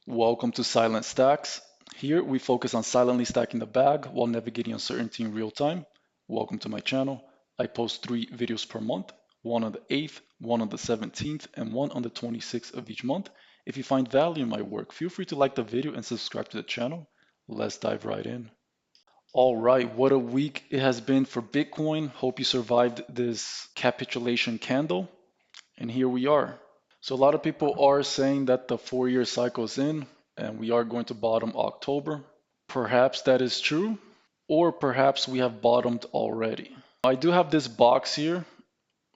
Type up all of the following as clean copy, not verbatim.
Welcome to Silent Stacks. Here we focus on silently stacking the bag while navigating uncertainty in real time. Welcome to my channel. I post 3 videos per month, one on the 8th, one on the 17th, and one on the 26th of each month. If you find value in my work, feel free to like the video and subscribe to the channel. Let's dive right in. All right, what a week it has been for Bitcoin. Hope you survived this capitulation candle. And here we are. So a lot of people are saying that the 4-year cycle is in and we are going to bottom October. Perhaps that is true, or perhaps we have bottomed already. I do have this box here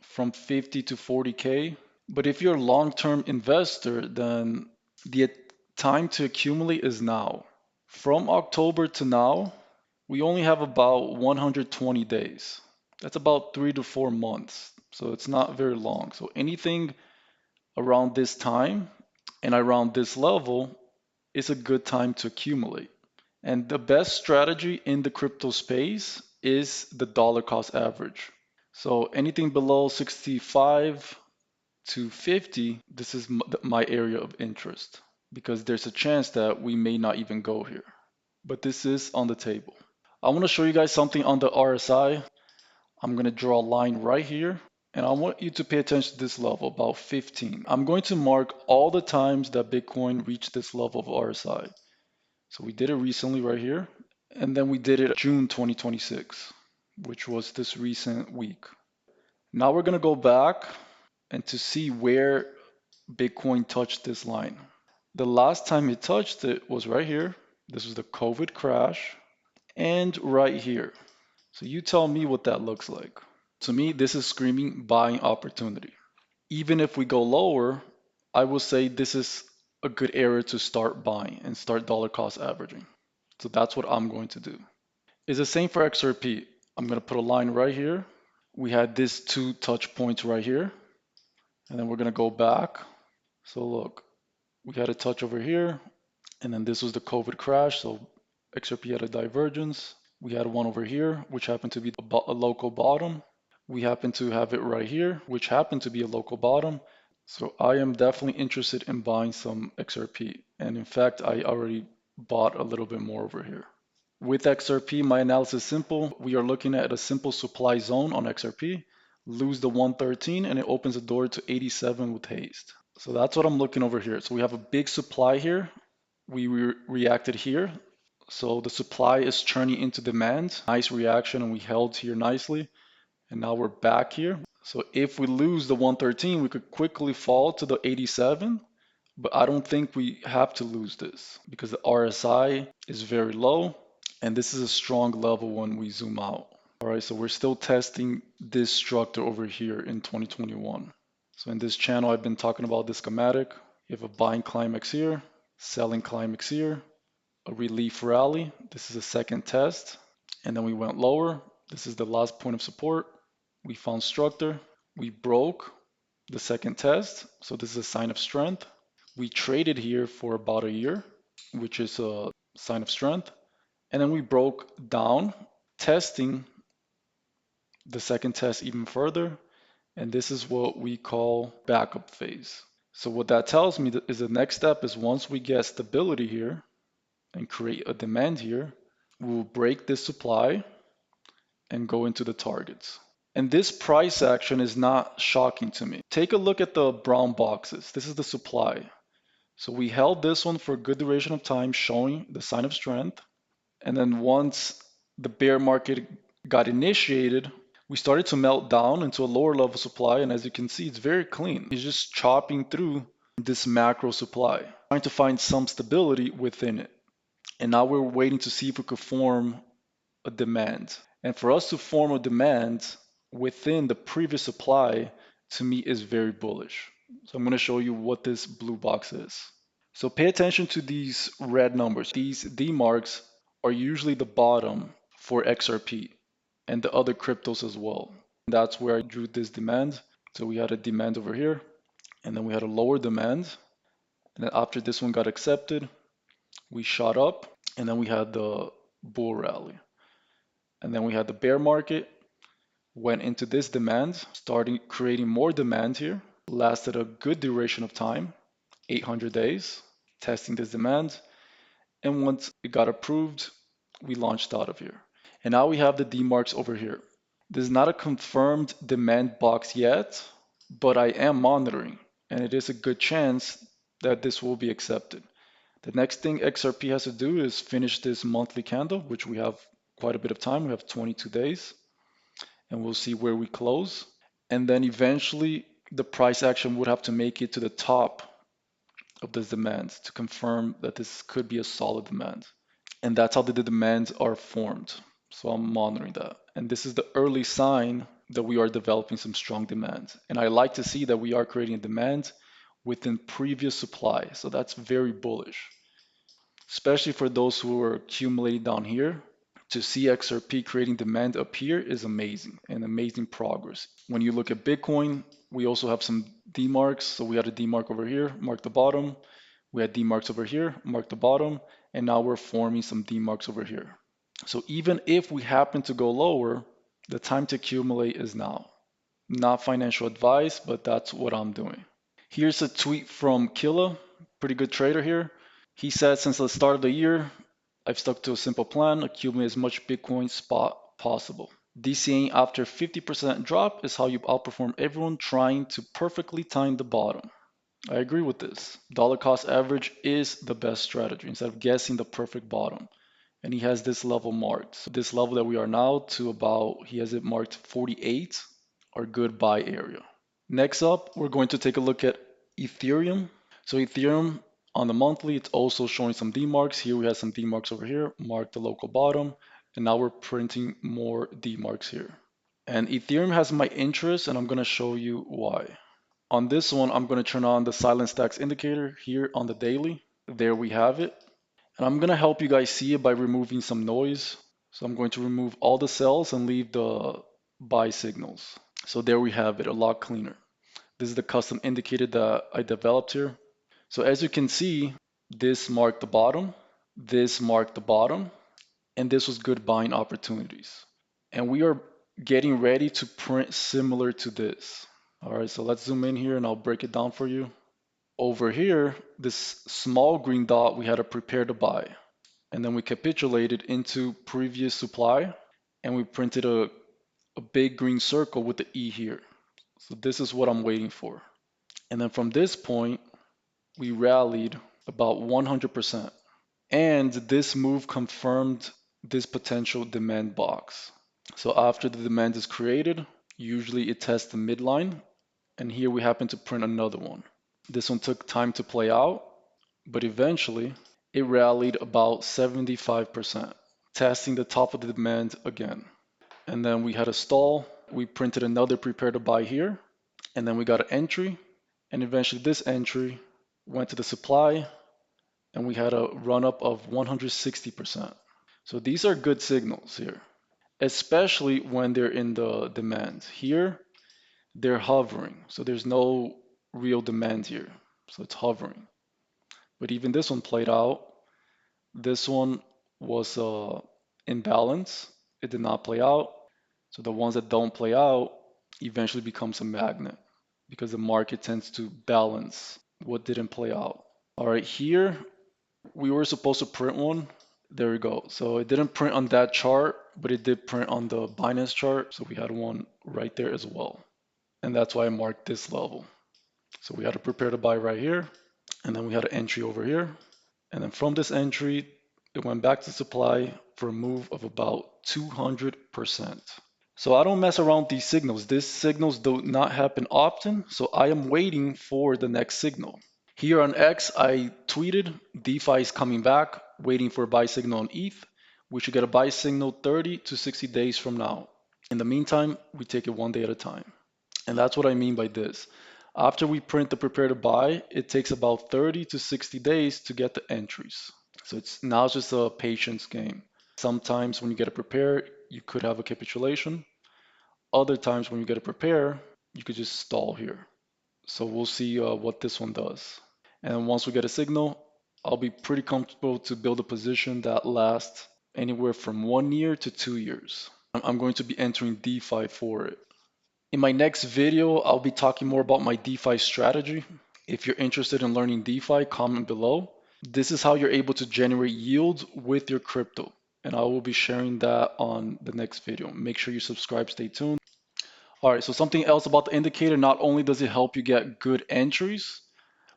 from 50 to 40K, but if you're a long-term investor, then the time to accumulate is now. From October to now, we only have about 120 days. That's about 3 to 4 months. So it's not very long. So anything around this time and around this level is a good time to accumulate. And the best strategy in the crypto space is the dollar cost average. So anything below 65 to 50, this is my area of interest because there's a chance that we may not even go here. But this is on the table. I want to show you guys something on the RSI. I'm going to draw a line right here. And I want you to pay attention to this level, about 15. I'm going to mark all the times that Bitcoin reached this level of RSI. So we did it recently right here. And then we did it June 2026, which was this recent week. Now we're going to go back and to see where Bitcoin touched this line. The last time it touched it was right here. This was the COVID crash and right here. So you tell me what that looks like. To me, this is screaming buying opportunity. Even if we go lower, I will say this is a good area to start buying and start dollar cost averaging. So that's what I'm going to do. It's the same for XRP. I'm going to put a line right here. We had these 2 touch points right here. And then we're going to go back. So look, we had a touch over here. And then this was the COVID crash. So XRP had a divergence. We had one over here, which happened to be a local bottom. We happen to have it right here, which happened to be a local bottom. So I am definitely interested in buying some XRP. And in fact, I already bought a little bit more over here. With XRP, my analysis is simple. We are looking at a simple supply zone on XRP, lose the 113, and it opens the door to 87 with haste. So that's what I'm looking over here. So we have a big supply here. We reacted here. So the supply is turning into demand. Nice reaction, and we held here nicely. And now we're back here. So if we lose the 113, we could quickly fall to the 87. But I don't think we have to lose this because the RSI is very low. And this is a strong level when we zoom out. All right, so we're still testing this structure over here in 2021. So in this channel, I've been talking about this schematic. You have a buying climax here, selling climax here, a relief rally. This is a second test. And then we went lower. This is the last point of support. We found structure. We broke the second test. So this is a sign of strength. We traded here for about a year, which is a sign of strength. And then we broke down, testing the second test even further. And this is what we call backup phase. So what that tells me is the next step is once we get stability here and create a demand here, we will break this supply and go into the targets. And this price action is not shocking to me. Take a look at the brown boxes. This is the supply. So we held this one for a good duration of time, showing the sign of strength. And then once the bear market got initiated, we started to melt down into a lower level supply. And as you can see, it's very clean. It's just chopping through this macro supply, trying to find some stability within it. And now we're waiting to see if we could form a demand. And for us to form a demand within the previous supply, to me, is very bullish. So I'm going to show you what this blue box is. So pay attention to these red numbers. These D marks are usually the bottom for XRP and the other cryptos as well. That's where I drew this demand. So we had a demand over here, and then we had a lower demand. And then after this one got accepted, we shot up, and then we had the bull rally. And then we had the bear market, went into this demand, starting creating more demand here, lasted a good duration of time, 800 days. testing this demand. And once it got approved, we launched out of here. And now we have the DMARCs over here. This is not a confirmed demand box yet, but I am monitoring, and it is a good chance that this will be accepted. The next thing XRP has to do is finish this monthly candle, which we have quite a bit of time. We have 22 days, and we'll see where we close. And then eventually, the price action would have to make it to the top of this demand to confirm that this could be a solid demand. And that's how the demands are formed. So I'm monitoring that. And this is the early sign that we are developing some strong demand. And I like to see that we are creating a demand within previous supply. So that's very bullish, especially for those who are accumulating down here. To see XRP creating demand up here is amazing and amazing progress. When you look at Bitcoin, we also have some DMARCs. So we had a DMARC over here, mark the bottom. We had DMARCs over here, mark the bottom. And now we're forming some DMARCs over here. So even if we happen to go lower, the time to accumulate is now. Not financial advice, but that's what I'm doing. Here's a tweet from Killa, pretty good trader here. He said, since the start of the year, I've stuck to a simple plan, accumulate as much Bitcoin spot possible. DCAing after 50% drop is how you outperform everyone trying to perfectly time the bottom. I agree with this. Dollar cost average is the best strategy instead of guessing the perfect bottom. And he has this level marked. So this level that we are now to about, he has it marked 48, our good buy area. Next up, we're going to take a look at Ethereum. So Ethereum on the monthly, it's also showing some DMARCs. Here we have some DMARCs over here, mark the local bottom. And now we're printing more DMARCs here. And Ethereum has my interest, and I'm going to show you why. On this one, I'm going to turn on the silent stacks indicator here on the daily. There we have it. And I'm going to help you guys see it by removing some noise. So I'm going to remove all the cells and leave the buy signals. So there we have it, a lot cleaner. This is the custom indicator that I developed here. So as you can see, this marked the bottom, this marked the bottom, and this was good buying opportunities. And we are getting ready to print similar to this. All right, so let's zoom in here and I'll break it down for you. Over here, this small green dot, we had a prepare to buy. And then we capitulated into previous supply and we printed a big green circle with the E here. So this is what I'm waiting for. And then from this point, we rallied about 100%. And this move confirmed this potential demand box. So after the demand is created, usually it tests the midline. And here we happen to print another one. This one took time to play out, but eventually it rallied about 75%, testing the top of the demand again. And then we had a stall. We printed another prepare to buy here, and then we got an entry, and eventually this entry went to the supply, and we had a run up of 160%. So these are good signals here, especially when they're in the demand. Here, they're hovering, so there's no real demand here, so it's hovering. But even this one played out. This one was in balance. It did not play out. So the ones that don't play out eventually becomes a magnet because the market tends to balance what didn't play out. All right, here we were supposed to print one. There we go. So it didn't print on that chart, but it did print on the Binance chart. So we had one right there as well. And that's why I marked this level. So we had to prepare to buy right here. And then we had an entry over here. And then from this entry, it went back to supply for a move of about 200%. So I don't mess around with these signals. These signals do not happen often, so I am waiting for the next signal. Here on X, I tweeted, DeFi is coming back, waiting for a buy signal on ETH. We should get a buy signal 30 to 60 days from now. In the meantime, we take it one day at a time. And that's what I mean by this. After we print the prepare to buy, it takes about 30 to 60 days to get the entries. So it's now just a patience game. Sometimes when you get a prepare, you could have a capitulation. Other times when you get a prepare, you could just stall here. So we'll see what this one does. And once we get a signal, I'll be pretty comfortable to build a position that lasts anywhere from 1 year to 2 years. I'm going to be entering DeFi for it. In my next video, I'll be talking more about my DeFi strategy. If you're interested in learning DeFi, comment below. This is how you're able to generate yield with your crypto. And I will be sharing that on the next video. Make sure you subscribe, stay tuned. All right, so something else about the indicator, not only does it help you get good entries,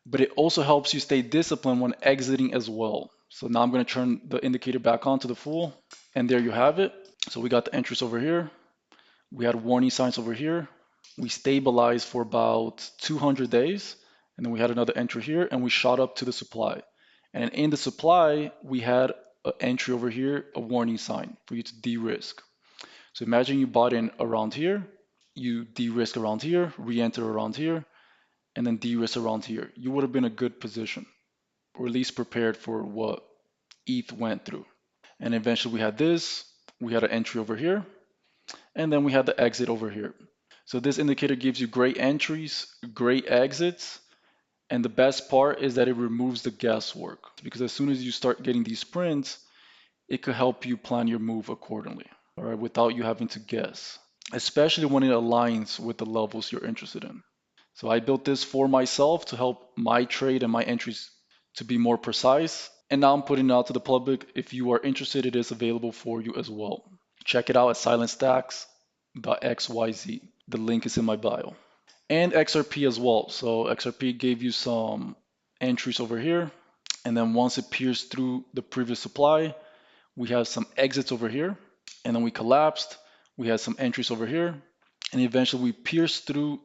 but it also helps you stay disciplined when exiting as well. So now I'm going to turn the indicator back on to the full, and there you have it. So we got the entries over here. We had warning signs over here. We stabilized for about 200 days, and then we had another entry here, and we shot up to the supply. And in the supply, we had an entry over here, a warning sign for you to de-risk. So imagine you bought in around here, you de-risk around here, re-enter around here, and then de-risk around here. You would have been in a good position, or at least prepared for what ETH went through. And eventually we had this, we had an entry over here, and then we had the exit over here. So this indicator gives you great entries, great exits, and the best part is that it removes the guesswork, because as soon as you start getting these prints, it could help you plan your move accordingly, all right, without you having to guess, especially when it aligns with the levels you're interested in. So I built this for myself to help my trade and my entries to be more precise. And now I'm putting it out to the public. If you are interested, it is available for you as well. Check it out at silentstacks.xyz. The link is in my bio. And XRP as well. So XRP gave you some entries over here. And then once it pierced through the previous supply, we have some exits over here. And then we collapsed. We had some entries over here. And eventually we pierced through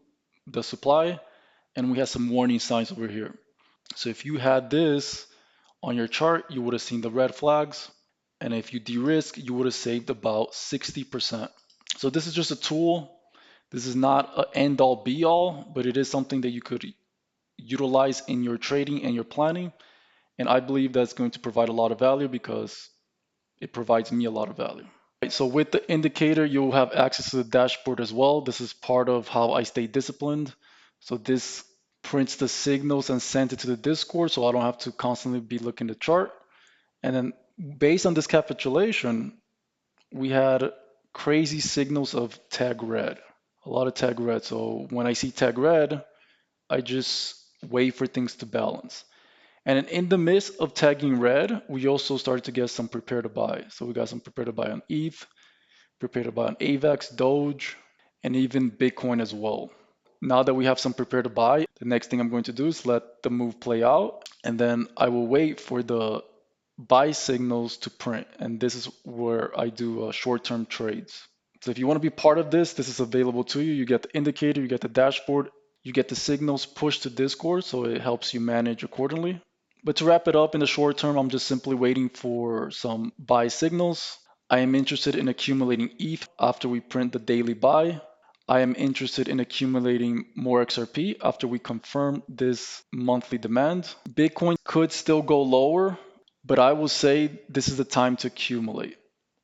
the supply and we had some warning signs over here. So if you had this on your chart, you would have seen the red flags. And if you de-risk, you would have saved about 60%. So this is just a tool. This is not an end all be all, but it is something that you could utilize in your trading and your planning. And I believe that's going to provide a lot of value because it provides me a lot of value. Right, so with the indicator, you'll have access to the dashboard as well. This is part of how I stay disciplined. So this prints the signals and sends it to the Discord, so I don't have to constantly be looking at the chart. And then based on this capitulation, we had crazy signals of tag red, a lot of tag red. So when I see tag red, I just wait for things to balance. And in the midst of tagging red, we also started to get some prepare to buy. So we got some prepare to buy on ETH, prepare to buy on AVAX, Doge, and even Bitcoin as well. Now that we have some prepare to buy, the next thing I'm going to do is let the move play out, and then I will wait for the buy signals to print. And this is where I do short-term trades. So if you want to be part of this, this is available to you. You get the indicator, you get the dashboard, you get the signals pushed to Discord, so it helps you manage accordingly. But to wrap it up, in the short term, I'm just simply waiting for some buy signals. I am interested in accumulating ETH after we print the daily buy. I am interested in accumulating more XRP after we confirm this monthly demand. Bitcoin could still go lower, but I will say this is the time to accumulate.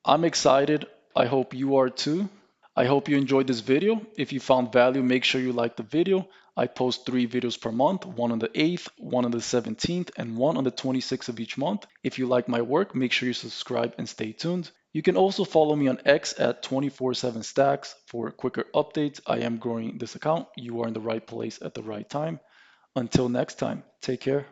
I'm excited. I hope you are too. I hope you enjoyed this video. If you found value, make sure you like the video. I post 3 videos per month, one on the 8th, one on the 17th, and one on the 26th of each month. If you like my work, make sure you subscribe and stay tuned. You can also follow me on X at 24/7stacks for quicker updates. I am growing this account. You are in the right place at the right time. Until next time, take care.